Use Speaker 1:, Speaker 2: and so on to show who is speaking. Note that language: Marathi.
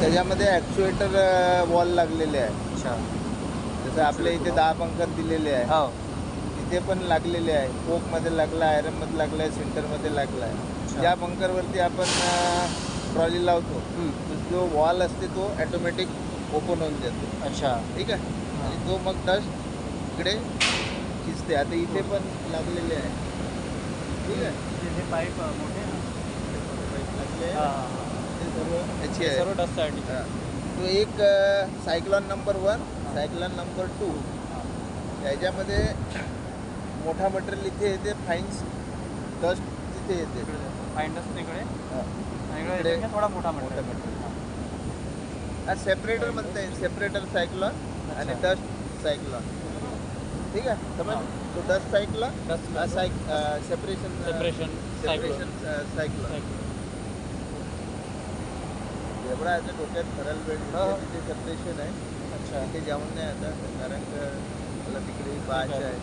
Speaker 1: त्याच्यामध्ये ॲक्च्युएटर वॉल लागलेले आहे.
Speaker 2: अच्छा.
Speaker 1: जसं आपल्या इथे 10 पंखर दिलेले आहे,
Speaker 2: हो.
Speaker 1: इथे पण लागलेले आहे. कोकमध्ये लागला आहे, आयरनमध्ये लागला आहे, सेंटरमध्ये लागला आहे.
Speaker 2: अच्छा.
Speaker 1: ज्या पंखरवरती आपण ट्रॉली लावतो तो जो वॉल असते तो ॲटोमॅटिक ओपन होऊन जातो.
Speaker 2: अच्छा.
Speaker 1: ठीक आहे. आणि तो मग डस्ट इकडे खिचते. आता इथे पण लागलेले आहे. ठीक आहे.
Speaker 2: हे पाईप मोठे
Speaker 1: पाईप लागले
Speaker 2: हां
Speaker 1: आहे.
Speaker 2: हां
Speaker 1: ते सर्व याची
Speaker 2: हे
Speaker 1: आहे.
Speaker 2: सर्व डस्टसाठी.
Speaker 1: हां. तो एक सायक्लॉन नंबर 1, सायक्लॉन नंबर 2. याच्यामध्ये मोठा मटेरियल इथे येते, फाईन्स डस्ट तिथे येते.
Speaker 2: फाईन डस्ट तिकडे
Speaker 1: हां.
Speaker 2: आणि
Speaker 1: इकडे
Speaker 2: इकडे थोडा मोठा
Speaker 1: मोठा
Speaker 2: मटेरियल.
Speaker 1: हा सेपरेटर म्हणता येईल. सेपरेटर सायक्लॉन आणि
Speaker 2: अच्छा.
Speaker 1: Dust cyclone. ठीक आहे. समज तो dust cyclone
Speaker 2: dust
Speaker 1: separation
Speaker 2: separation
Speaker 1: separation cyclone. एवढा आता डोक्यात खराल वेळ तिथे सेपरेशन आहे.
Speaker 2: अच्छा.
Speaker 1: तिथे जाऊन नाही आता कारण का मला तिकडे पाहायचं आहे.